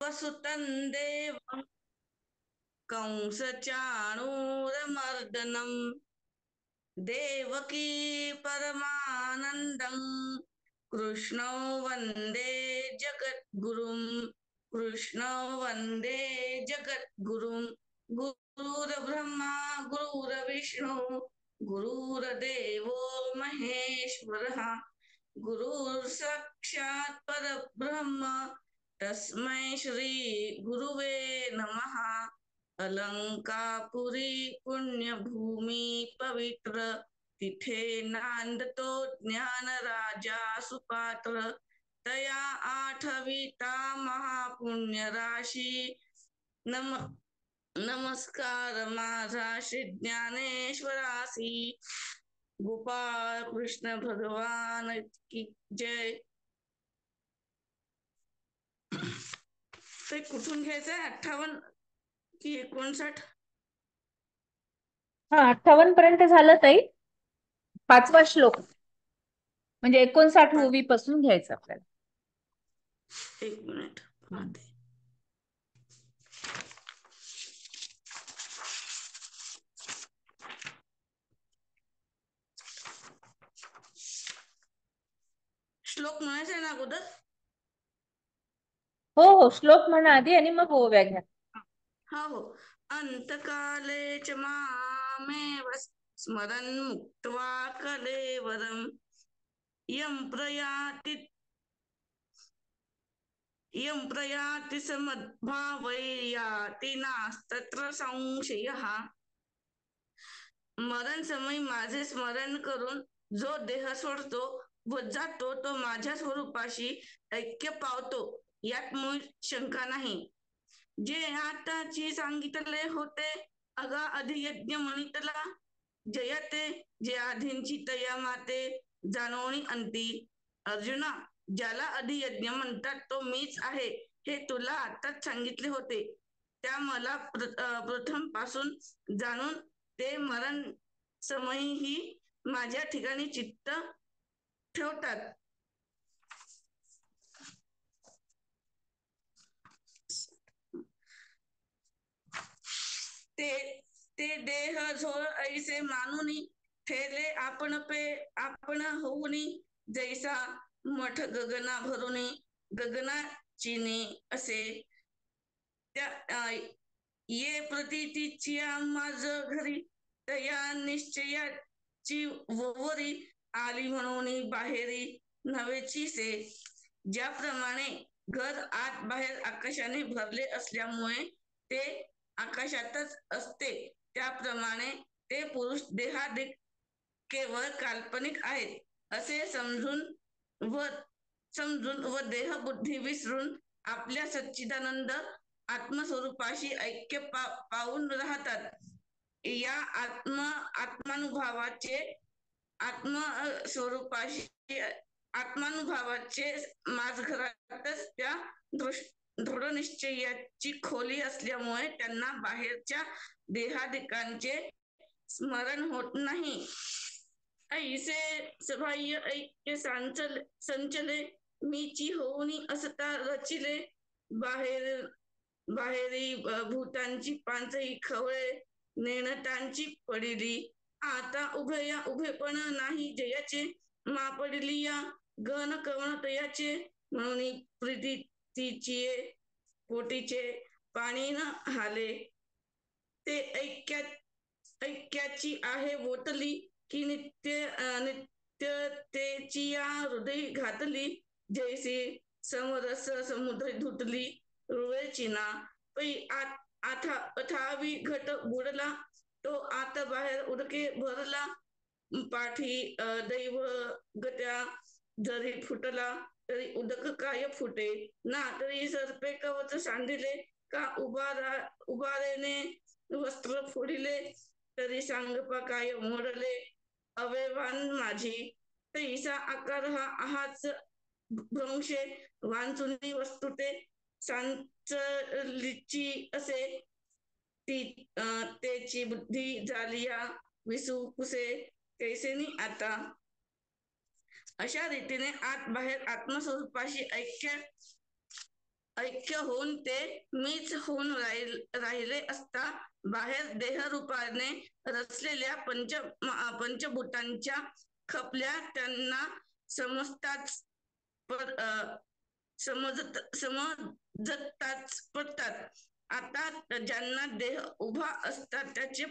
गोपसुतं देवं कंसचाणूरमर्दनं देवकी परमानन्दं कृष्णो वन्दे जगद्गुरुं कृष्णो वन्दे जगद्गुरुं गुरुर्ब्रह्मा गुरुर्विष्णु गुरुर्देवो महेश्वरः गुरुर्साक्षात् परब्रह्म तस्मै श्री गुरुवे नमः। अलंकापुरी पुण्यभूमी पवित्र तिथे नांदतो ज्ञान राजा सुपात्र तया आठविता महापुण्य राशी नमस्कार माझा श्री ज्ञानेश्वरासी। गोपाळ कृष्ण भगवान की जय। ते कुठून घ्यायचंय 58 की 59? हा 58 पर्यंत झालं ताई. 5वा श्लोक म्हणजे 59 मूवी पासून घ्यायचं आपल्याला. एक मिनिट पाहते. श्लोक म्हणायचा ना अगोदर? हो हो, श्लोक म्हणा आधी आणि मग ओव्या घ्या. हो. अंतकाले च मामेव स्मरन् मुक्त्वा कलेवरम् यं प्रयाति समद्भावै याति नास्तत्र संशयः। मरण समय माझे स्मरण करून जो देह सोडतो व जातो तो माझ्या स्वरूपाशी ऐक्य पावतो, यात मूळ शंका नाही. जे आताची सांगितले होते अगा अधियज्ञ म्हणितला जयते, जे आधींची तया माते जाणवणी अंती. अर्जुना, ज्याला अधियज्ञ म्हणतात तो मीच आहे हे तुला आताच सांगितले होते. त्या मला प्रथम पासून जाणून ते मरण समयही माझ्या ठिकाणी चित्त ठेवतात. ते देह झोळ ऐसे मानुनी ठेले आपण होऊनी जैसा मठ गगना भरुनी गगना चिनी असे. त्या ये प्रतीची माझ घरी तया निश्चयाची वरी आली म्हणून बाहेरी नव्हेची से. ज्याप्रमाणे घर आत बाहेर आकाशाने भरले असल्यामुळे ते आकाशातच असते, त्याप्रमाणे ते पुरुष देहादिक केवळ काल्पनिक आहेत असे समजून व देह बुद्धी विसरून आपल्या सच्चिदानंद आत्मस्वरूपाशी ऐक्य पावून राहतात. या आत्मानुभावाचे माझघरातच त्या दृढ निश्चयाची खोली असल्यामुळे त्यांना बाहेरच्या देहादिकांचे स्मरण होत नाही. ऐसे सबाह्य ऐक्य संचले मीची होऊनी असता रचिले. बाहेरी भूतांची पांचही खवळे नेणतांची पडिली. आता उभेपण नाही जयाचे मापडिली या गण कवण तयाचे. म्हणून प्रीतीची पोटीचे पाणी न हाले. ते ऐक्याची आहे बोटली की नित्यतेची या हृदय घातली. जैसी समरस समुद्र धुतली रुळेची ना. पै अथावी घट बुडला तो आत बाहेर उडके भरला. पाठी दैव गत्या जरी फुटला तरी उदक काय फुटे ना. तरी सर्पे कवच सांडिले का उबारेने वस्त्र फोडिले. तरी सांगपा काय मोडले अवयवान माझी. तैसा आकार हाच भ्रंशे वांचुनी वस्तू ते सांचलीची असे. तेची बुद्धी झालिया विसुकुसे कैसेनी आता. अशा रीतीने आत बाहेर आत्मस्वरूपाशी ऐक्य ऐक्य होऊन ते मीच होऊन राहिले असता बाहेर देहरूपाने रचलेल्या पंचभूतांच्या खपल्या त्यांना समजताच समजताच पडतात. आता ज्यांना देह उभा असतात त्याचे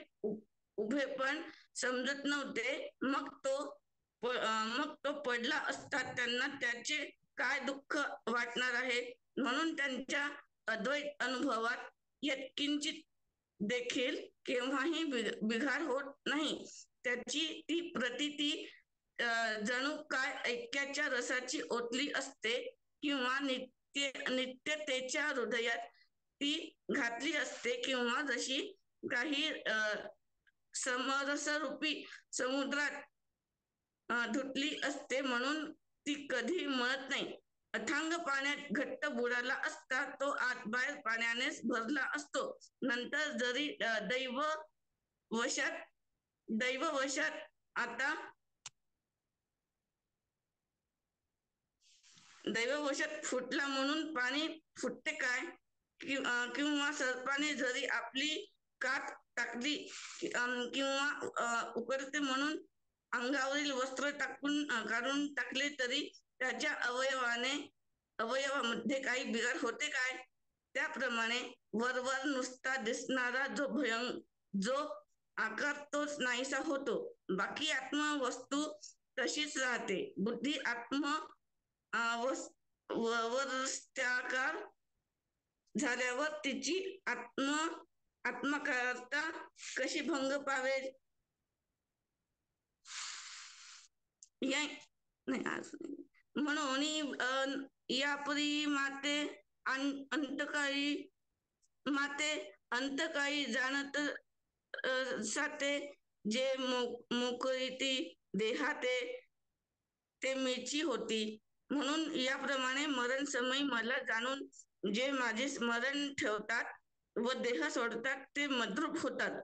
उभे पण समजत नव्हते. मग तो पडला असता त्यांना त्याचे काय दुःख वाटणार आहे. म्हणून त्यांच्या अद्वैत अनुभवात यत्किंचित देखील केव्हाही बिघाड होत नाही. त्याची ती प्रतिती जणू काय ऐक्याच्या रसाची ओतली असते किंवा नित्यतेच्या हृदयात ती घातली असते किंवा जशी काही समरसरूपी समुद्रात धुतली असते. म्हणून ती कधी मळत नाही. अथांग पाण्यात घट्ट बुडाला असता तो आत बाहेर पाण्यानेच भरला असतो. नंतर जरी दैववशात आता फुटला म्हणून पाणी फुटते काय, किंवा सर्पाने जरी आपली कात टाकली किंवा उकडते म्हणून अंगावरील वस्त्र काढून टाकले तरी त्याच्या अवयवामध्ये काही बिघाड होते काय. त्याप्रमाणे वरवर नुसता दिसणारा जो आकार तोच नाहीसा होतो. बाकी आत्मा वस्तू तशीच राहते. बुद्धी वस्त्याकार झाल्यावर तिची आत्मकारता कशी भंग पावेल. म्हणून यापरी अंतकाळी जाणत साते जे मोकळीती देहाते ते मीची होती. म्हणून याप्रमाणे मरण समयी मला जाणून जे माझे स्मरण ठेवतात व देह सोडतात ते मद्रूप होतात.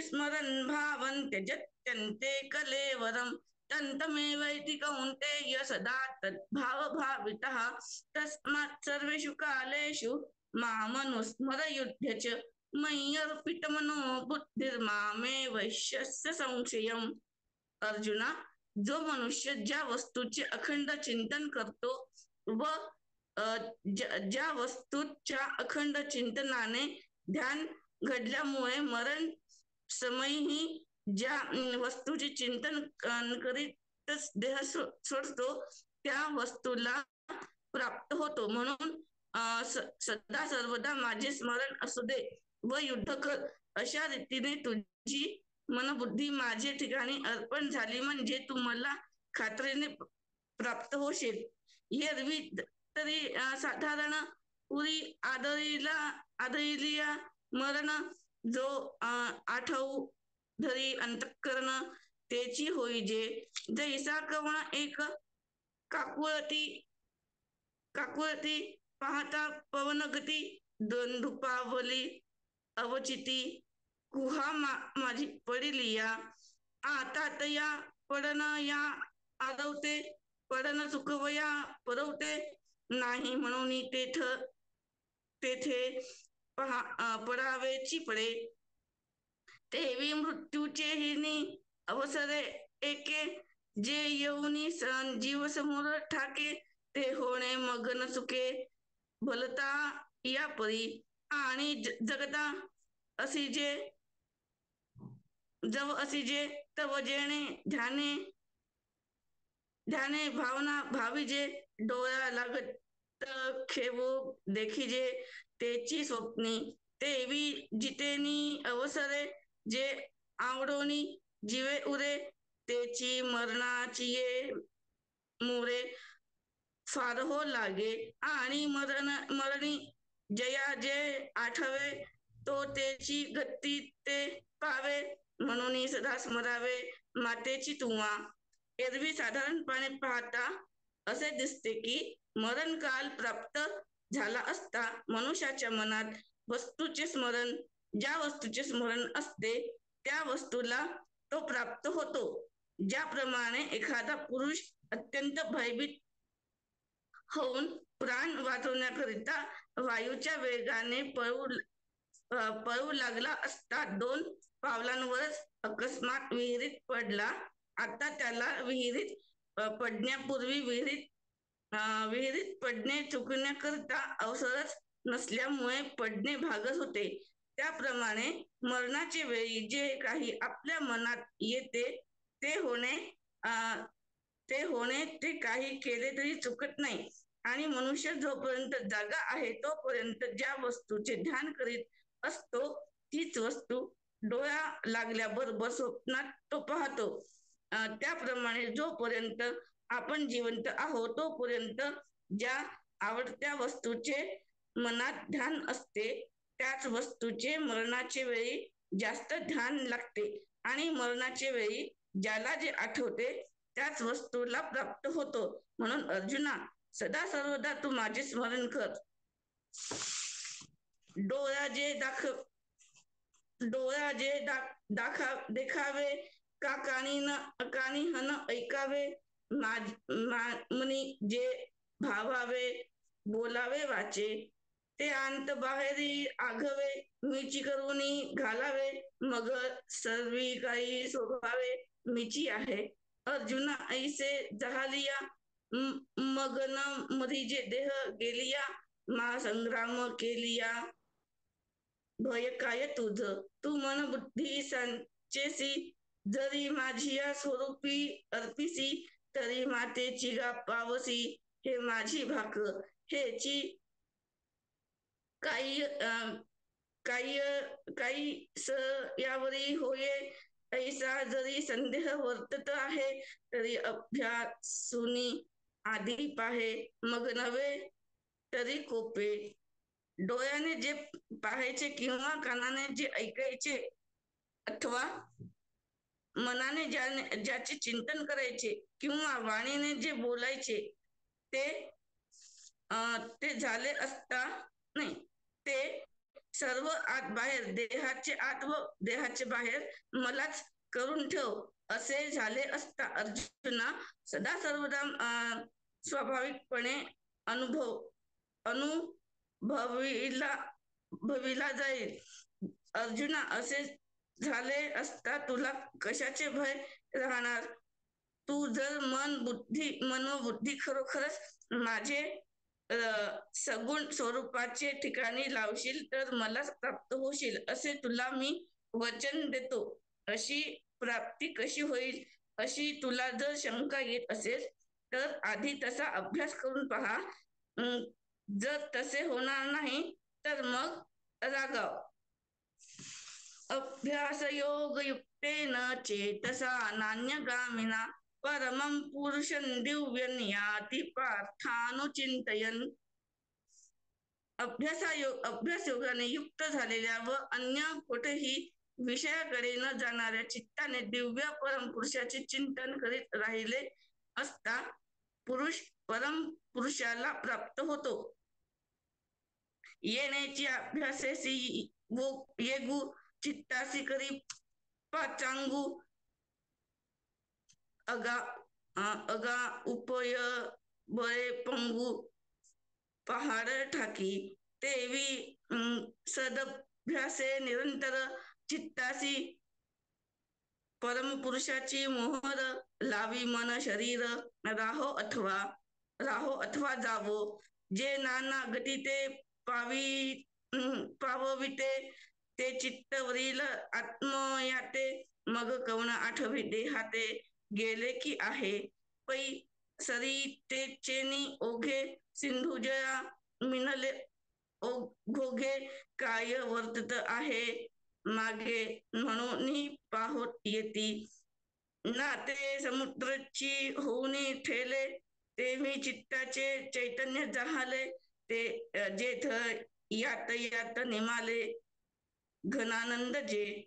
स्मरण भावन त्यजत्यन्ते कलेवरम तंतमेवैति कौन्तेय सदा तद्भाव भावितः तस्मात् सर्वेषु कालेषु मामनुस्मरयुध्य च मय्यर्पितमनो बुद्धिर्मामे वैश्यस्य संशयम्. अर्जुना, जो मनुष्य ज्या वस्तूचे अखंड चिंतन करतो व ज्या वस्तूच्या अखंड चिंतनाने ध्यान घडल्यामुळे मरण समयी ज्या वस्तूचे चिंतन करीतच देह सोडतो त्या वस्तूला प्राप्त होतो. म्हणून सदा सर्वदा माझे स्मरण असू दे व युद्ध कर. अशा रीतीने तुझी मनबुद्धी माझे ठिकाणी अर्पण झाली म्हणजे तू मला खात्रीने प्राप्त होशील. एरवी तरी साधारण पुरी आदरिलिया मरण जो आठवू धरी अंतःकरण तेची होईजे. जैसा कवण एक काकुळती पाहता पवनगती दुपावली अवचिती कुहा माझी पडिलिया. आता तया पडन या आदवते पडन चुकवया परवते नाही म्हणून तेथे पडावेची पडे. तेवी मृत्यूचे हिनी अवसरे एके जे येऊनी जीव समोर ठाके ते होणे मग न चुके भलता या परी. आणि जगता असिजे जव असिजे तव जेणे ध्याने भावना भाविजे डोळा लागत खेवो देखिजे तेची स्वप्नी. तेवी जितेनी अवसरे जे आवडोनी जीवे उरे तेची मरणाची ये मुरे फारहो लागे. आणि मरणी जया जे आठवे तो तेची गती ते पावे. म्हणून सदा स्मरावे मातेची तुवा. एरवी साधारणपणे पाहता असे दिसते की मरणकाल प्राप्त झाला असता मनुष्याच्या मनात ज्या वस्तूचे स्मरण असते त्या वस्तूला तो प्राप्त होतो. ज्याप्रमाणे एखादा पुरुष अत्यंत भयभीत होऊन प्राण वाचवण्याकरिता वायूच्या वेगाने पळू लागला असता 2 पावलांवरच अकस्मात विहिरीत पडला. आता त्याला विहिरीत पडण्यापूर्वी विहिरीत पडणे चुकण्याकरता अवसरच नसल्यामुळे पडणे भागच होते. त्याप्रमाणे मरणाच्या वेळी जे काही आपल्या मनात येते ते होणे ते काही केले तरी चुकत नाही. आणि मनुष्य जोपर्यंत जागा आहे तोपर्यंत ज्या वस्तूचे ध्यान करीत असतो तीच वस्तू डोळा लागल्याबरोबर स्वप्नात तो पाहतो. त्याप्रमाणे जोपर्यंत आपण जिवंत आहोत तोपर्यंत ज्या आवडत्या वस्तूचे मनात ध्यान असते त्याच वस्तूचे मरणाच्या वेळी जास्त ध्यान लागते. आणि मरणाच्या वेळी ज्याला जे आठवते त्याच वस्तूला प्राप्त होतो. म्हणून अर्जुना, सदा सर्वदा तू माझे स्मरण कर. डोळा जे देखावे का कानी हन ऐकावे, मनी जे भावावे बोलावे वाचे, ते अंत बाहेरी आघवे, मीची करुणी घालावे, मग सर्वी काही शोभावे मीची आहे. अर्जुना ऐसे जहालिया मगन मरीजे देह गेलिया, महासंग्राम केलिया भय काय तुझ, तू मन बुद्धी संचेसी, जरी माझिया स्वरूपी अर्पिसी, तरी मातेची गा पावसी, हे माझी भाक हेची काही स यावरी होये, ऐसा जरी संदेह वर्तत आहे, तरी अभ्यासूनी आधी पाहे, मग नव्हे तरी कोपे. डोळ्याने जे पाहायचे किंवा कानाने जे ऐकायचे अथवा मनाने ज्याचे चिंतन करायचे किंवा वाणीने जे बोलायचे ते झाले असता नाही, ते सर्व आत बाहेर, देहाचे आत व देहाचे बाहेर मलाच करून ठेव असे झाले असता. अर्जुना, सदा सर्वदा स्वाभाविकपणे भविला जाईल. अर्जुना, असे झाले असता तुला कशाचे भय राहणार. तू जर मन व बुद्धी खरोखरच माझे सगुण स्वरूपाचे ठिकाणी लावशील तर मलाच प्राप्त होशील असे तुला मी वचन देतो. अशी प्राप्ती कशी होईल अशी तुला जर शंका येत असेल तर आधी तसा अभ्यास करून पहा. जर तसे होणार नाही तर मग रागाव. अभ्यास योग युक्तेन चेतसा नान्यगामिना परमं पुरुषं दिव्यं याति पार्थानुचिंतयन्. अभ्यास योगाने युक्त झालेल्या व अन्य कुठेही विषयाकडे न जाणाऱ्या चित्ताने दिव्य परमपुरुषाचे चिंतन करीत राहिले असता पुरुष परमपुरुषाला प्राप्त होतो. येण्याची अभ्यासेसी येगू चित्तासी करी पाचांगू अगा उपय बळे पंगू पहाड ठाकी, तेवी सदभ्यासे निरंतर चित्तासी परमपुरुषाची मोहर लावी मन शरीर राहो अथवा जावो, जे नाना गती ते पावविते ते चित्तवरील आत्मयाते, मग कवण आठवी देहाते गेले की आहे. पै सरी ते चेनी ओघे सिंधुजया मिनले घोघे, काय वर्तत आहे मागे म्हणून पाहोत येती, ना ते समुद्राची होऊनी ठेले, ते मी चित्ताचे चैतन्य जहाले, ते जेथ यात निमाले घनानंद जे.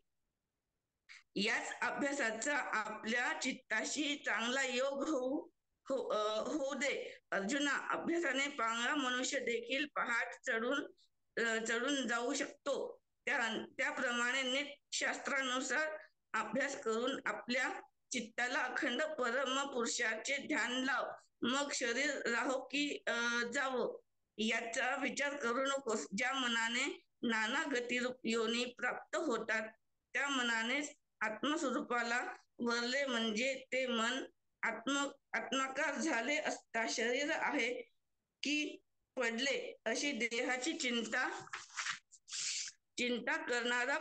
याच अभ्यासाचा आपल्या चित्ताशी चांगला योग होऊ दे. अर्जुना, अभ्यासाने पांगळा मनुष्य देखील पहाड चढून जाऊ शकतो. त्याप्रमाणे नीट शास्त्रानुसार अभ्यास करून आपल्या चित्ताला अखंड परम पुरुषाचे ध्यान लाव. मग शरीर राहो की जावं याचा विचार करू नकोस. ज्या मनाने नाना गतिरूप योनी प्राप्त होतात त्या मनानेच आत्मस्वरूपाला वरले म्हणजे ते मन आत्माकार झाले असता शरीर आहे की पडले अशी देहाची चिंता करणारा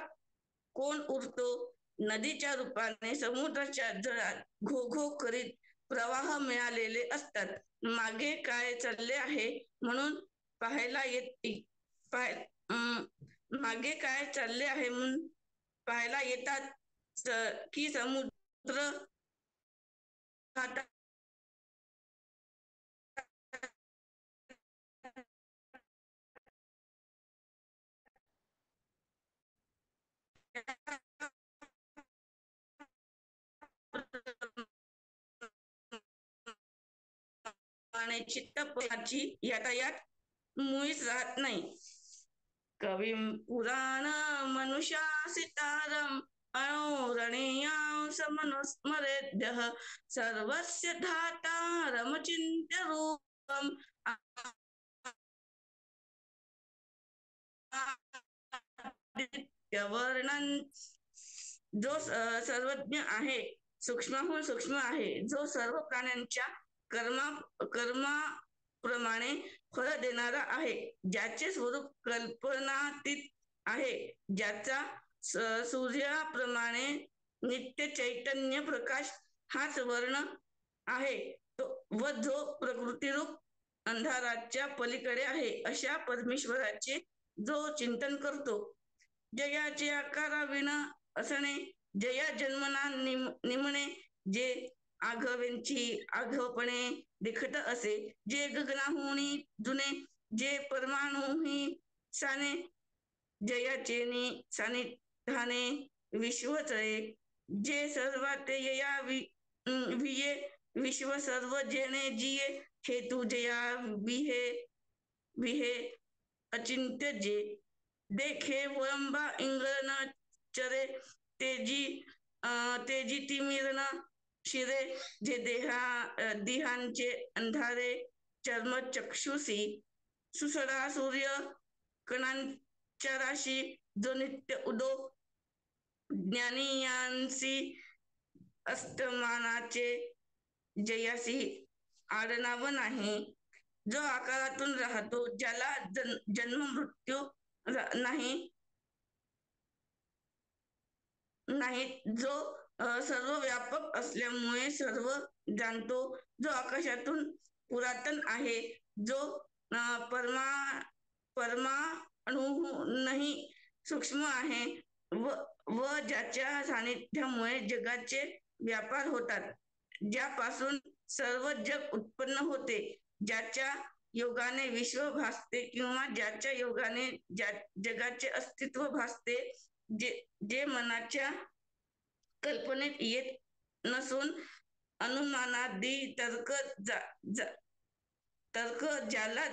कोण उरतो. नदीच्या रूपाने समुद्राच्या जळात घो घो करीत प्रवाह मिळालेले असतात. मागे काय चालले आहे म्हणून पाहायला मागे काय चालले आहे म्हणून पाहायला येतात की समुद्र चित्तपणाची यातायात मुळीच राहत नाही. कवी पुराण मनुष्या सितारम अणोरणीयां समनुस्मरेद्य सर्वस्य धातारम चिंत्य रूपम वर्णन जो सर्वज्ञ आहे, सूक्ष्माहून सूक्ष्म आहे, जो सर्व प्राण्यांच्या कर्माप्रमाणे फळ देणारा आहे, ज्याचे स्वरूप कल्पनातीत आहे, ज्याचा सूर्याप्रमाणे नित्य चैतन्य प्रकाश हाच वर्ण आहे व जो प्रकृतीरूप अंधाराच्या पलीकडे आहे, अशा परमेश्वराचे जो चिंतन करतो. जयाचे आकाराविना असणे, जया जन्मना निमणे, जे आघवेंची आघवपणे देखत असे, जे गगनाहुनी जुने, जे परमाणुही साने, जयाचे सानिधाने विश्वचळे, जे सर्वाते यया विये विश्व सर्व जेणे जिये, हेतू जया विहे विहे अचिंत्य जे, देखे वळंबा इंगळन चरे, तेजी तिमिरन शिरे, जे देहांचे अंधारे चर्म चक्षुसी, सुसडा सूर्य कणांच्या राशी, जो नित्य उदो ज्ञानियांसी अस्तमानाचे, जयासी आडनाव नाही, जो आकारातून राहतो, ज्याला जन्म मृत्यू नाही, जो सर्व व्यापक असल्यामुळे सर्व जाणतो, जो आकाशातून पुरातन आहे, जो परमाणुहूनही सूक्ष्म आहे व ज्याच्या सानिध्यामुळे जगाचे व्यापार होतात, ज्यापासून सर्व जग उत्पन्न होते, ज्याच्या योगाने विश्व भासते किंवा ज्याच्या योगाने जगाचे अस्तित्व भासते, जे मनाच्या कल्पनेत येत नसून अनुमानादी तर्क ज्याला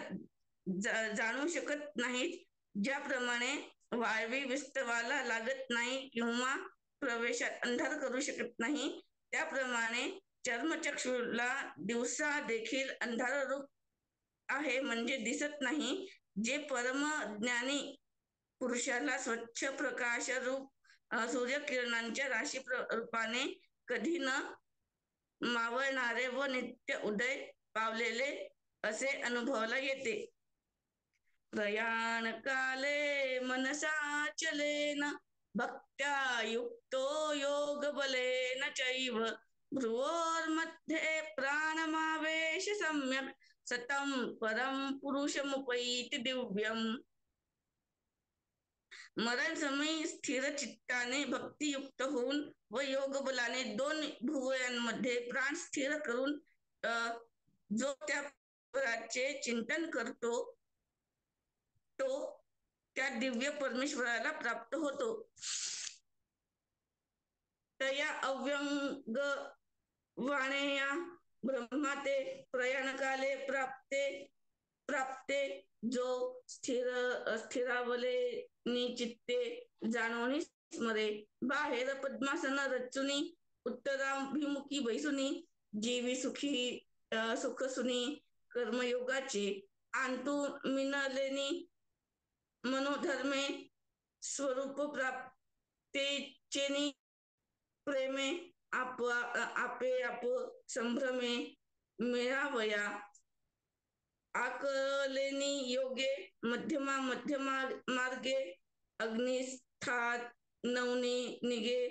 जाणू शकत नाहीत, ज्याप्रमाणे वाळवी विस्तवाला लागत नाही किंवा प्रवेशात अंधार करू शकत नाही, त्याप्रमाणे चर्मचक्षुला दिवसा देखील अंधार रूप आहे म्हणजे दिसत नाही, जे परम ज्ञानी पुरुषाला स्वच्छ प्रकाश रूप सूर्यकिरणांच्या राशी रूपाने कधी न मावळणारे व नित्य उदय पावलेले असे अनुभवला येते. प्रयाण काले मनसा चलेन भक्त्या युक्तो योग बलेन चैव, भ्रुवोर्मध्ये प्राणमावेश सम्यक सतम परम पुरुषमुपैति दिव्यम. मरण समयी स्थिर चित्ताने भक्तियुक्त होऊन व योग बलाने दोन भुवयांमध्ये प्राण स्थिर करून जो त्या पराचे चिंतन करतो तो त्या दिव्य परमेश्वराला प्राप्त होतो. तया अव्यंग वाणेया ब्रह्माते प्रयाणकाले प्राप्ते, जो स्थिरावले चित्ते जाणोनी स्मरे, बाहेर पद्मासन रचुनी उत्तराभिमुखी बैसुनी जीवी सुखी सुखसुनी कर्मयोगाची आणतू मिनलेनी मनोधर्मे स्वरूप प्राप्तीचेनी प्रेमे आपे आप संभ्रमे मिळावया आकलेनी योगे मध्यमा मार्गे अग्निस्थात नवनी निगे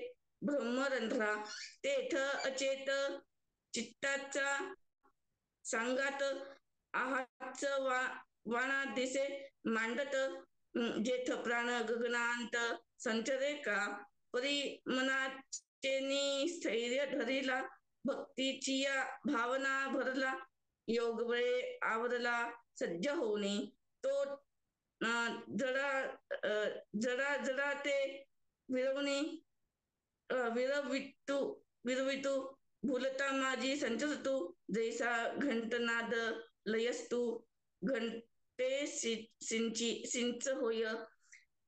ब्रह्मरंध्रा तेथ अचेत चित्ताचा सांगात आहाच वाणा दिसे मांडत जेथ प्राण गगनांत संचरे का परी मनाचेनी स्थैर्य धरिला भक्तीची या भावना भरला योग वेळे आवरला सज्ज होणे तो जरा जरा जरा ते विरवणे विरवितू भूलता माझी संचरतू जैसा घंटनाद लयस्तू घंटे सिंच होय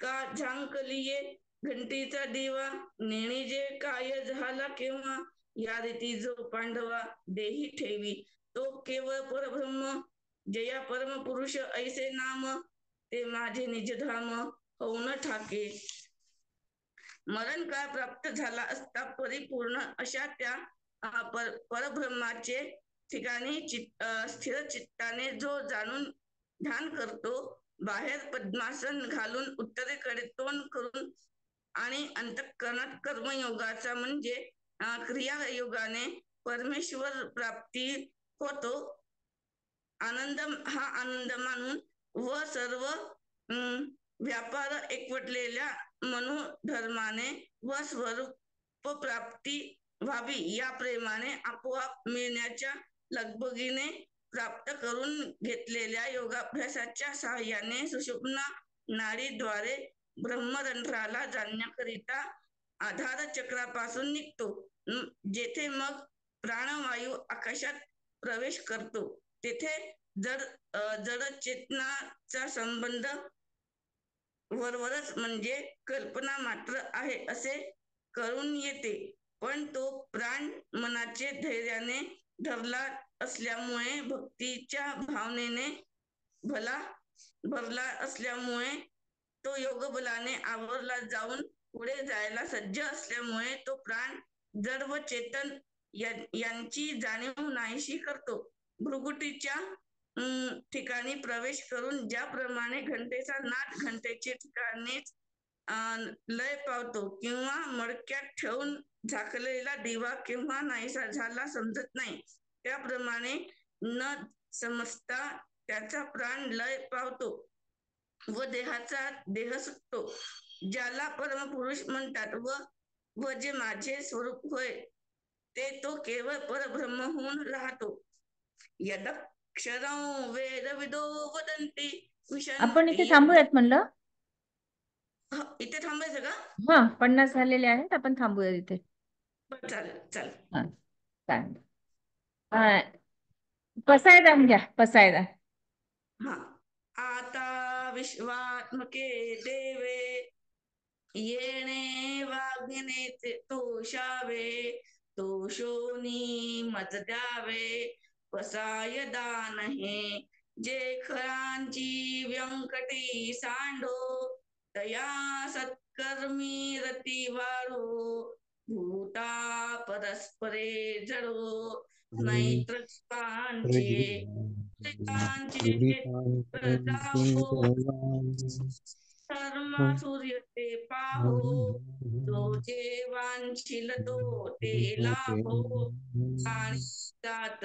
का झांकलिये घंटीचा दिवा नेणे जे काय झाला केव्हा या रीती जो पांडवा देही ठेवी तो केवळ परब्रह्म जया परम पुरुष ऐसे नाम ते माझे निजधाम होऊन ठाके मरण काळ प्राप्त झाला असता परिपूर्ण अशा त्या परब्रह्माचे ठिकाणी स्थिर चित्ताने जो जाणून ध्यान करतो बाहेर पद्मासन घालून उत्तरेकडे तोंड करून आणि अंतःकरणात कर्मयोगाचा म्हणजे क्रियायोगाने परमेश्वर प्राप्ती होतो आनंद हा आनंद मानून व सर्व व्यापार एकवटलेल्या मनोधर्माने व स्वरूप प्राप्ती व्हावी या प्रेमाने आपोआप मिळण्याच्या लगबगीने प्राप्त करून घेतलेल्या योगाभ्यासाच्या सहाय्याने सुषुम्ना नाडीद्वारे ब्रह्मरंध्राला जाणण्याकरिता आधार चक्रापासून निघतो जेथे मग प्राणवायू आकाशात प्रवेश करतो तेथे जड चेतनाचा संबंध वरवरच म्हणजे कल्पना मात्र आहे असे करून येते पण तो प्राण मनाचे धैर्याने धरला असल्यामुळे भक्तीच्या भावनेने भरला असल्यामुळे तो योगबलाने आवरला जाऊन पुढे जायला सज्ज असल्यामुळे तो प्राण जड व चेतन यांची जाणीव नाहीशी करतो भृगुटीच्या ठिकाणी प्रवेश करून ज्याप्रमाणे घंटेचा नाद घंटेचे ठिकाणी लय पावतो किंवा मडक्यात ठेवून झाकलेला दिवा केव्हा नाहीसा झाला समजत नाही त्याप्रमाणे न समजता त्याचा प्राण लय पावतो व देहाचा देह सुटतो ज्याला परमपुरुष म्हणतात व जे माझे स्वरूप होय ते तो केवळ परब्रह्म होऊन राहतो यदक्षरं वेदविदो वदन्ति आपण इथे थांबूयात म्हणलं. इथे थांबायचं का? हा 50 झालेले आहेत आपण थांबूया इथे. चालेल चालेल. हा चालेल. पसायदान घ्या पसायदान. हा आता विश्वात्मके देवे येणे वागणे तोषावे तोषोनी मज द्यावे पसाय दान हे जे खरांची व्यंकटी सांडो तया सत्कर्मी रती वाढो भूता परस्परे जडो मैत्र पांचे धर्म सूर्य ते पाहो तो जे वांछिल तो ते लाभो आणि जात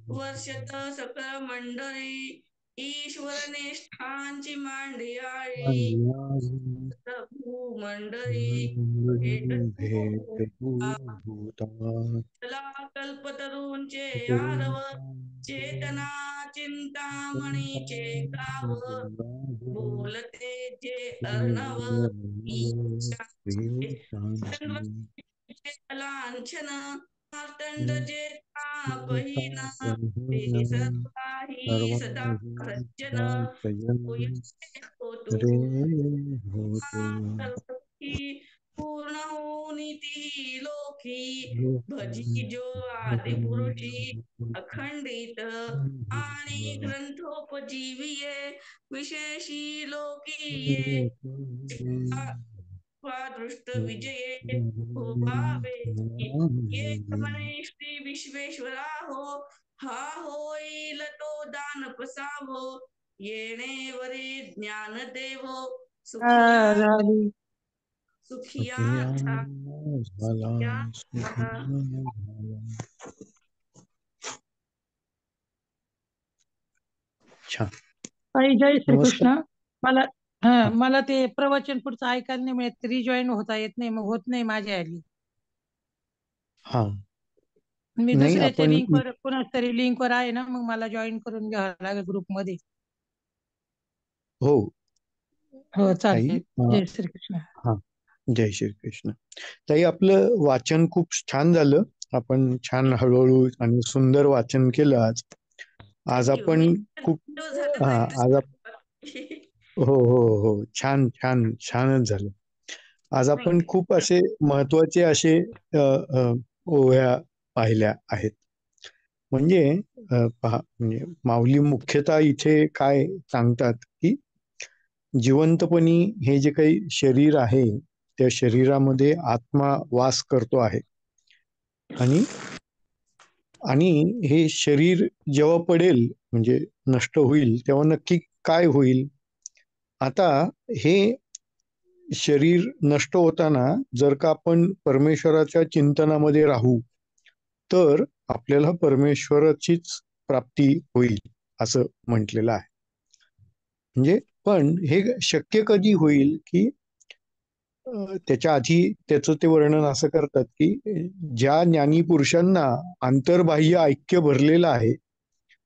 वर्षत सकळ मंडळी ईश्वर निष्ठांची मांडियाळी भूमंडळी कल्पतरूंचे आरव चेतना चिंतामणीचे गाव बोलते जे अर्णव लांछन मार्तंड जे तापहीन ते सर्वाही सदा सज्जन होतो पूर्ण होऊन ती लोके लोकी भजी जो आदि पुरुषी अखंडित आणि ग्रंथोपजीविये विशेषी लोकी ये दृष्ट विजये होवावे एक म्हणे श्री विश्वेश्वरा हो हा होईल तो दान पसावो येणे वरी ज्ञान देवो सुखिया झाली सुखिया झाला झाला. छान. ताई जय नमस्कार. श्रीकृष्ण. मला ते प्रवचन पुढचं ऐकायला नाही मिळत, रिजॉईन होता येत नाही, मग होत नाही माझ्या आली. हा मी नाही, दुसऱ्याच्या आपण लिंकवर कोणाच तरी लिंकवर आहे ना, मग मला जॉईन करून घ्यावं लागेल ग्रुपमध्ये. हो हो ताई. चालेल. जय श्रीकृष्ण. हा जय श्रीकृष्ण. ताई, आपलं वाचन खूप छान झालं. आपण छान हळूहळू आणि सुंदर वाचन केलं आज. आज Thank you. आपण मी खूप झालं हा practice आज करत. हो हो हो छान छान छानच झालं. आज आपण Thank you. खूप असे महत्वाचे असे ओव्या पाहिल्या आहेत. म्हणजे पहा, म्हणजे माऊली मुख्यतः इथे काय सांगतात की जिवंतपणी हे जे काही शरीर आहे त्या शरीरामध्ये आत्मा वास करतो आहे आणि आणि हे शरीर जेव्हा पडेल म्हणजे नष्ट होईल तेव्हा नक्की काय होईल. आता हे शरीर नष्ट होताना जर का आपण परमेश्वराच्या चिंतनामध्ये राहू तर आपल्याला परमेश्वराचीच प्राप्ती होईल असं म्हटलेलं आहे. म्हणजे पण हे शक्य कधी होईल की त्याच्या आधी त्याचं ते वर्णन असं करतात की ज्या ज्ञानी पुरुषांना आंतरबाह्य ऐक्य भरलेलं आहे,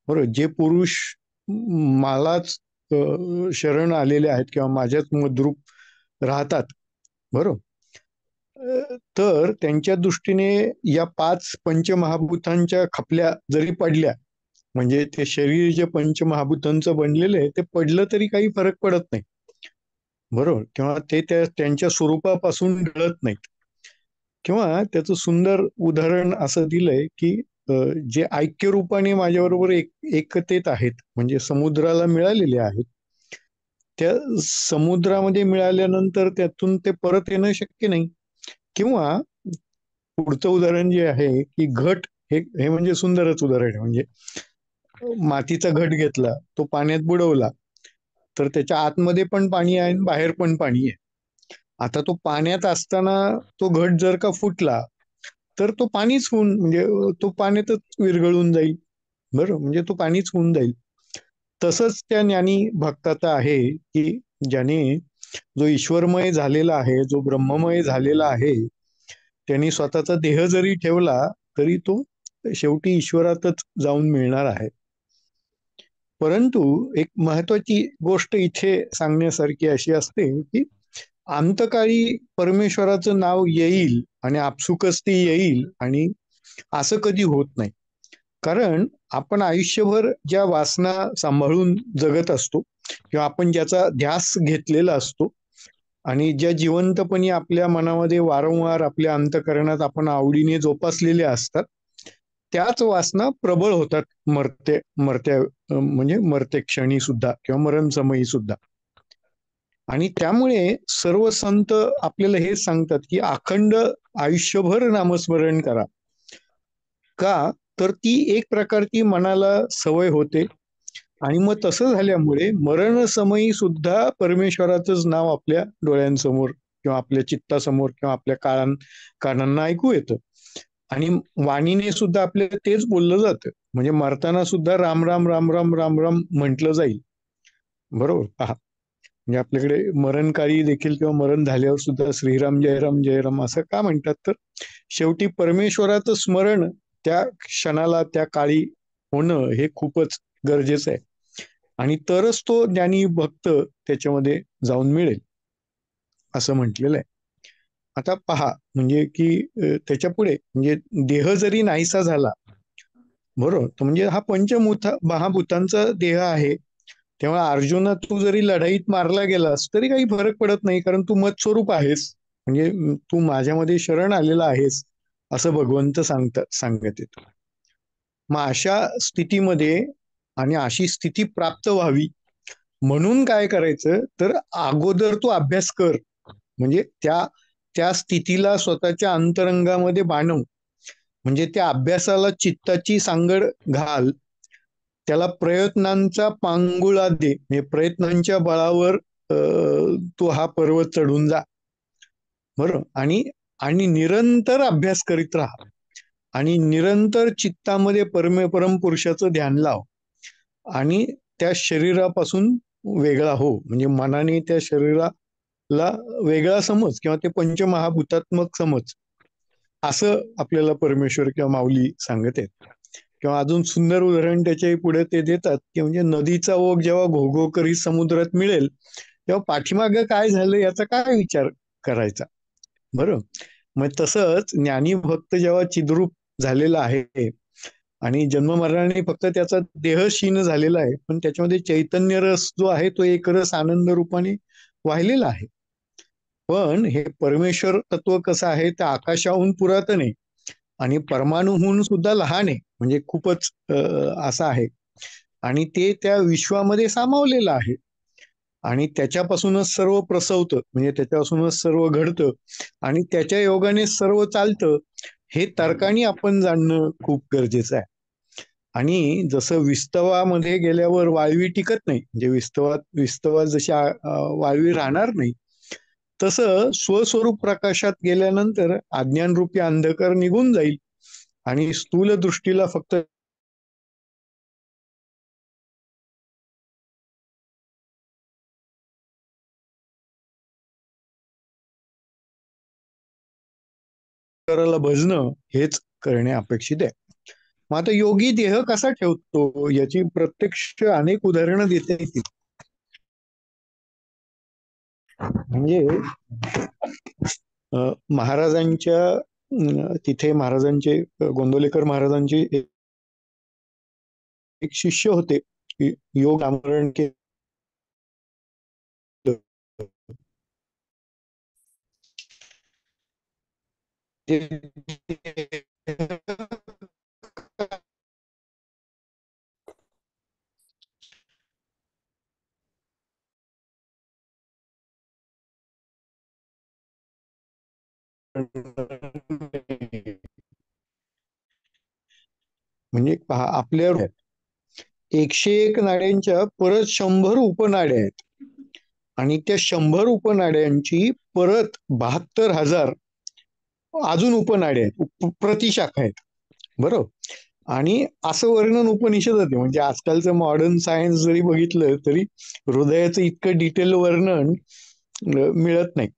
बरोबर, जे पुरुष मलाच शरण आलेले आहेत किंवा माझ्याच मद्रूप राहतात, बरोबर, तर त्यांच्या दृष्टीने या 5 पंचमहाभूतांच्या खपल्या जरी पडल्या, म्हणजे ते शरीर जे पंचमहाभूतांचं बनलेलं आहे ते पडलं तरी काही फरक पडत नाही, बरोबर, किंवा ते त्यांच्या स्वरूपापासून ढळत नाहीत. किंवा त्याचं सुंदर उदाहरण असं दिलंय की जे ऐक्य रूपाने माझ्याबरोबर एकतेत आहेत, म्हणजे समुद्राला मिळालेले आहेत, त्या समुद्रामध्ये मिळाल्यानंतर त्यातून ते परत येणं शक्य नाही. किंवा पुढचं उदाहरण जे आहे की घट, हे म्हणजे सुंदरच उदाहरण आहे. म्हणजे मातीचा घट घेतला, तो पाण्यात बुडवला तर त्याच्या आतमध्ये पण पाणी आहे आणि बाहेर पण पाणी आहे. आता तो पाण्यात असताना तो घट जर का फुटला तर तो पाणीच होऊन, म्हणजे तो पाण्यातच विरघळून जाईल, बरं, म्हणजे तो पाणीच होऊन जाईल. तसंच त्या ज्ञानी भक्ताचा आहे की ज्याने जो ईश्वरमय झालेला आहे, जो ब्रह्ममय झालेला आहे, त्यांनी स्वतःचा देह जरी ठेवला तरी तो शेवटी ईश्वरातच जाऊन मिळणार आहे. परंतु एक महत्वाची गोष्ट इथे सांगण्यासारखी अशी असते की अंतकाळी परमेश्वराचं नाव येईल आणि आपसुकच ते येईल, आणि असं कधी होत नाही. कारण आपण आयुष्यभर ज्या वासना सांभाळून जगत असतो किंवा आपण ज्याचा ध्यास घेतलेला असतो आणि ज्या जिवंतपणी आपल्या मनामध्ये वारंवार आपल्या अंतःकरणात आपण आवडीने जोपासलेल्या असतात, त्याच वासना प्रबळ होतात म्हणजे मरते क्षणी सुद्धा किंवा मरणसमयी सुद्धा. आणि त्यामुळे सर्व संत आपल्याला हे सांगतात की अखंड आयुष्यभर नामस्मरण करा. का तर ती एक प्रकारची मनाला सवय होते आणि मग तसं झाल्यामुळे मरणसमयी सुद्धा परमेश्वराचंच नाव आपल्या डोळ्यांसमोर किंवा आपल्या चित्तासमोर किंवा आपल्या कानांना ऐकू येतं. आणि वाणीने सुद्धा आपल्याला तेच बोललं जातं. म्हणजे मरताना सुद्धा राम राम राम राम राम राम म्हटलं जाईल, बरोबर. पहा, म्हणजे आपल्याकडे मरणकाळी देखील किंवा मरण झाल्यावर सुद्धा श्रीराम जय राम असं का म्हणतात, तर शेवटी परमेश्वराचं स्मरण त्या क्षणाला त्या काळी होणं हे खूपच गरजेचं आहे आणि तरच तो ज्ञानी भक्त त्याच्यामध्ये जाऊन मिळेल असं म्हटलेलं आहे. आता पहा, म्हणजे की त्याच्या पुढे म्हणजे देह जरी नाहीसा झाला, बरोबर, तर म्हणजे हा महाभूतांचा देह आहे, तेव्हा अर्जुना तू जरी लढाईत मारला गेलास तरी काही फरक पडत नाही, कारण तू मत्स्वरूप आहेस, म्हणजे तू माझ्यामध्ये शरण आलेला आहेस, असं भगवंत सांगत येत. मग अशा स्थितीमध्ये आणि अशी स्थिती प्राप्त व्हावी म्हणून काय करायचं, तर अगोदर तू अभ्यास कर. म्हणजे त्या स्थितीला स्वतःच्या अंतरंगामध्ये बाणव. म्हणजे त्या अभ्यासाला चित्ताची सांगड घाल, त्याला प्रयत्नांचा पांगुळा दे. म्हणजे प्रयत्नांच्या बळावर तो हा पर्वत चढून जा. बरोबर. आणि निरंतर अभ्यास करीत राहा आणि निरंतर चित्तामध्ये परमपुरुषाचं ध्यान लाव आणि त्या शरीरापासून वेगळा हो. म्हणजे मनाने त्या शरीराला वेगळा समज किंवा ते पंचमहाभूतात्मक समज, असं आपल्याला परमेश्वर किंवा माऊली सांगत आहेत. किंवा अजून सुंदर उदाहरण त्याच्या पुढे ते देतात की म्हणजे नदीचा ओघ जेव्हा घोघो करी समुद्रात मिळेल तेव्हा पाठीमागं काय झालं याचा काय विचार करायचा. बरं. मग तसंच ज्ञानी भक्त जेव्हा चिद्रूप झालेला आहे आणि जन्ममरणाने फक्त त्याचा देह क्षीण झालेला आहे, पण त्याच्यामध्ये चैतन्य रस जो आहे तो एक रस आनंद रूपाने वाहिलेला आहे. पण हे परमेश्वर तत्व कसं आहे, ते आकाशाहून पुरातन आहे आणि परमाणुहून सुद्धा लहान आहे. म्हणजे खूपच असं आहे आणि ते त्या विश्वामध्ये सामावलेलं आहे आणि त्याच्यापासूनच सर्व प्रसवतं. म्हणजे त्याच्यापासूनच सर्व घडतं आणि त्याच्या योगाने सर्व चालतं. हे तर्काने आपण जाणणं खूप गरजेचं आहे. आणि जसं विस्तवामध्ये गेल्यावर वाळवी टिकत नाही, म्हणजे विस्तवात जशी वाळवी राहणार नाही, तसं स्वस्वरूप प्रकाशात गेल्यानंतर अज्ञानरूपी अंधकार निघून जाईल आणि स्थूल दृष्टीला फक्त भजणं हेच करणे अपेक्षित आहे. मग आता योगी देह कसा ठेवतो याची प्रत्यक्ष अनेक उदाहरणं देता येतील. म्हणजे महाराजांच्या तिथे महाराजांचे गोंदवलेकर महाराजांचे एक शिष्य होते, योग आमरण केलं. म्हणजे पहा, आपल्यावर 101 नाड्यांच्या परत 100 उपनाड्या आहेत आणि त्या 100 उपनाड्यांची परत 72,000 अजून उपनाड्या आहेत, प्रतिशाखा आहेत. बरोबर. आणि असं वर्णन उपनिषदात आहे. म्हणजे आजकालचं मॉडर्न सायन्स जरी बघितलं तरी हृदयाचं इतकं डिटेल वर्णन मिळत नाही.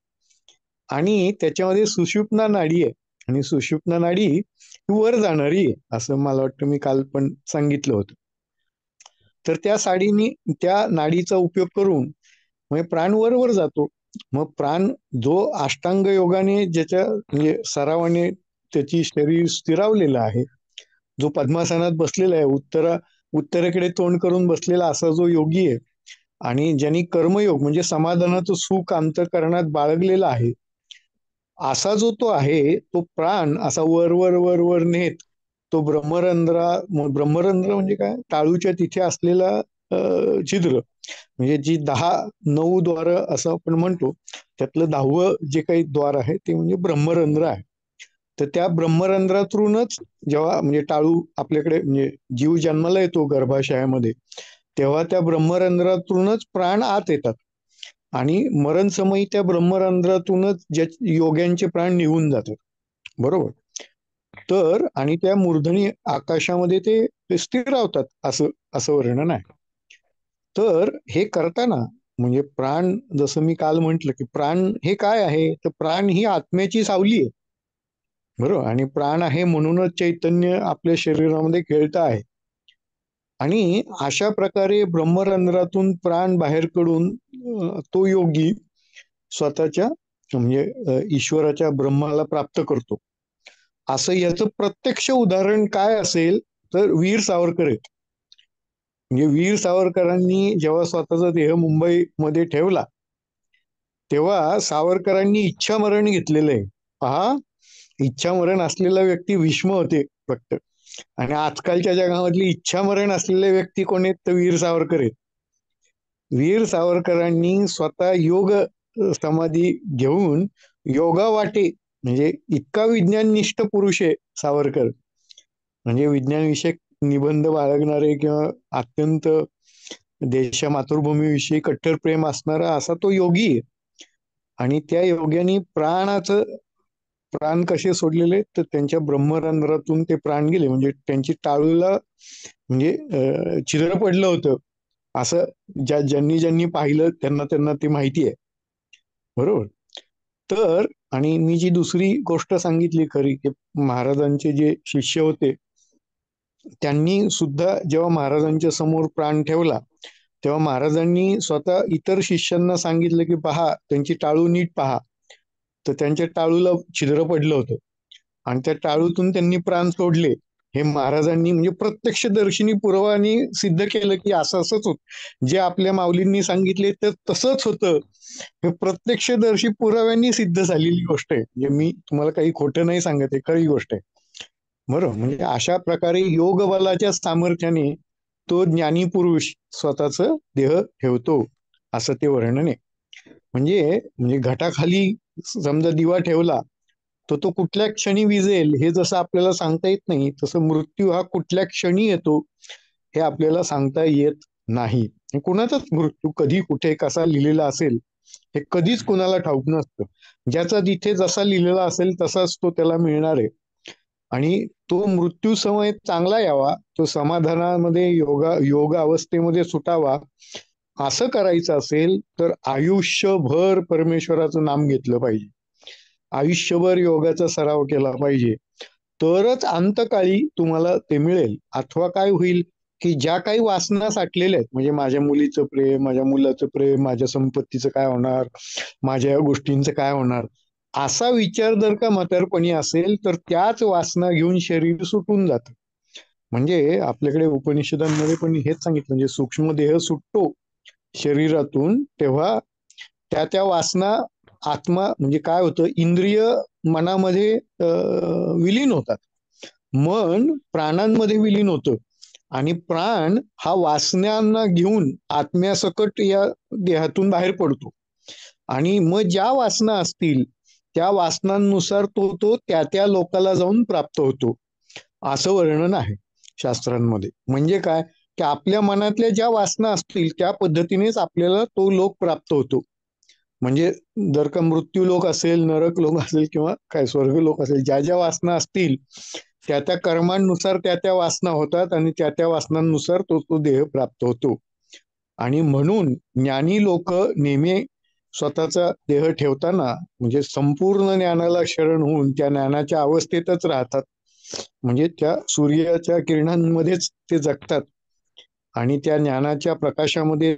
आणि त्याच्यामध्ये सुषुप्ना नाडी आहे आणि सुषुप्ना नाडी वर जाणारी आहे, असं मला वाटतं मी काल पण सांगितलं होतं. तर त्या नाडीचा उपयोग करून म्हणजे प्राण वर जातो. मग प्राण जो अष्टांग योगाने ज्याच्या म्हणजे सरावाने त्याची शरीर स्थिरावलेलं आहे, जो पद्मासनात बसलेला आहे, उत्तरेकडे तोंड करून बसलेला असा जो योगी आहे आणि ज्यांनी कर्मयोग म्हणजे समाधानाचं सुख अंतःकरणात बाळगलेलं आहे, असा जो तो आहे, तो प्राण असा वर नेत तो ब्रह्मरंध्र म्हणजे काय, टाळूच्या तिथे असलेला छिद्र, म्हणजे जी 9 द्वार असं आपण म्हणतो, त्यातलं 10वं जे काही द्वार आहे ते म्हणजे ब्रह्मरंध्र आहे. तर त्या ब्रह्मरंध्रातूनच जेव्हा म्हणजे टाळू आपल्याकडे म्हणजे जीव जन्माला येतो गर्भाशयामध्ये, तेव्हा त्या ब्रह्मरंध्रातूनच प्राण आत येतात आणि मरणसमयी त्या ब्रह्मरंध्रातूनच योग्यांचे प्राण निघून जातात. बरोबर. तर आणि त्या मूर्धनी आकाशामध्ये ते स्थिरावतात, असं वर्णन आहे. तर हे करताना म्हणजे प्राण, जसं मी काल म्हटलं की प्राण हे काय आहे, तर प्राण ही आत्म्याची सावली आहे. बरोबर. आणि प्राण आहे म्हणूनच चैतन्य आपल्या शरीरामध्ये खेळतं आहे. आणि अशा प्रकारे ब्रह्मरंध्रातून प्राण बाहेर कडून तो योगी स्वतःच्या म्हणजे ईश्वराच्या ब्रह्माला प्राप्त करतो. असं याचं प्रत्यक्ष उदाहरण काय असेल तर वीर सावरकर आहेत. म्हणजे वीर सावरकरांनी जेव्हा स्वतःचा देह मुंबईमध्ये ठेवला तेव्हा सावरकरांनी इच्छा मरण घेतलेलं आहे. पहा, इच्छामरण असलेला व्यक्ती भीष्म होते फक्त. आणि आजकालच्या जगामधली इच्छामरण असलेले व्यक्ती कोण आहेत तर वीर सावरकर आहेत. वीर सावरकरांनी स्वतः योग समाधी घेऊन योगा वाटे, म्हणजे इतका विज्ञाननिष्ठ पुरुष आहे सावरकर, म्हणजे विज्ञानविषयक निबंध बाळगणारे किंवा अत्यंत देशा मातृभूमीविषयी कट्टर प्रेम असणारा असा तो योगी आहे. आणि त्या योग्यानी प्राण कसे सोडलेले तर त्यांच्या ब्रह्मरंध्रातून ते प्राण गेले, म्हणजे त्यांची टाळूला म्हणजे छिद्र पडलं होतं, असं ज्यांनी ज्यांनी पाहिलं त्यांना ती माहिती आहे. बरोबर. तर आणि मी जी दुसरी गोष्ट सांगितली खरी, की महाराजांचे जे शिष्य होते त्यांनी सुद्धा जेव्हा महाराजांच्या समोर प्राण ठेवला तेव्हा महाराजांनी स्वतः इतर शिष्यांना सांगितलं की पहा त्यांची टाळू नीट पहा. तर त्यांच्या टाळूला छिद्र पडलं होतं आणि त्या टाळूतून त्यांनी प्राण सोडले. हे महाराजांनी म्हणजे प्रत्यक्षदर्शिनी पुरावानी सिद्ध केलं की असंच होत, जे आपल्या माऊलींनी सांगितले तर तसंच होतं. हे प्रत्यक्षदर्शी पुराव्यांनी सिद्ध झालेली गोष्ट आहे. म्हणजे मी तुम्हाला काही खोटं नाही सांगत आहे, खरी गोष्ट आहे. बरोबर. म्हणजे अशा प्रकारे योग बलाच्या सामर्थ्याने तो ज्ञानी पुरुष स्वतःच देह ठेवतो, असं ते वर्णन आहे. म्हणजे घटाखाली समजा दिवा ठेवला तर तो कुठल्या क्षणी विझेल हे जसं आपल्याला सांगता येत नाही, तसं मृत्यू हा कुठल्या क्षणी येतो हे आपल्याला सांगता येत नाही. कुणाचाच मृत्यू कधी कुठे कसा लिहिलेला असेल हे कधीच कुणाला ठाऊक नसतं. ज्याचा जिथे जसा लिहिलेला असेल तसाच तो त्याला मिळणार आहे. आणि तो मृत्यू समय चांगला यावा, तो समाधानामध्ये योग अवस्थेमध्ये सुटावा, असं करायचं असेल तर आयुष्यभर परमेश्वराचं नाम घेतलं पाहिजे, आयुष्यभर योगाचा सराव केला पाहिजे, तरच अंतकाळी तुम्हाला ते मिळेल. अथवा काय होईल की ज्या काही वासना साठलेल्या आहेत, म्हणजे माझ्या मुलीचं प्रेम, माझ्या मुलाचं प्रेम, माझ्या संपत्तीचं काय होणार, माझ्या या गोष्टींचं काय होणार, असा विचार जर का म्हातारपणी असेल तर त्याच वासना घेऊन शरीर सुटून जातं. म्हणजे आपल्याकडे उपनिषदांमध्ये पण हेच सांगितलं, म्हणजे सूक्ष्म देह सुटतो शरीरातून तेव्हा त्या वासना आत्मा म्हणजे काय होतं, इंद्रिय मनामध्ये विलीन होतात, मन प्राणांमध्ये विलीन होतं आणि प्राण हा वासनांना घेऊन आत्म्यासकट या देहातून बाहेर पडतो. आणि मग ज्या वासना असतील त्या वासनांनुसार तो त्या लोकाला जाऊन प्राप्त होतो, असं वर्णन आहे शास्त्रांमध्ये. म्हणजे काय की आपल्या मनातल्या ज्या वासना असतील त्या पद्धतीनेच आपल्याला तो लोक प्राप्त होतो. म्हणजे जर का मृत्यू लोक असेल, नरक लोक असेल किंवा काय स्वर्ग लोक असेल, ज्या ज्या वासना असतील त्या कर्मांनुसार त्या वासना होतात आणि त्या वासनांनुसार तो देह प्राप्त होतो. आणि म्हणून ज्ञानी लोक नेहमी स्वतःचा देह ठेवताना म्हणजे संपूर्ण ज्ञानाला शरण होऊन त्या ज्ञानाच्या अवस्थेतच राहतात. म्हणजे त्या सूर्याच्या किरणांमध्येच ते जगतात आणि त्या ज्ञानाच्या प्रकाशामध्ये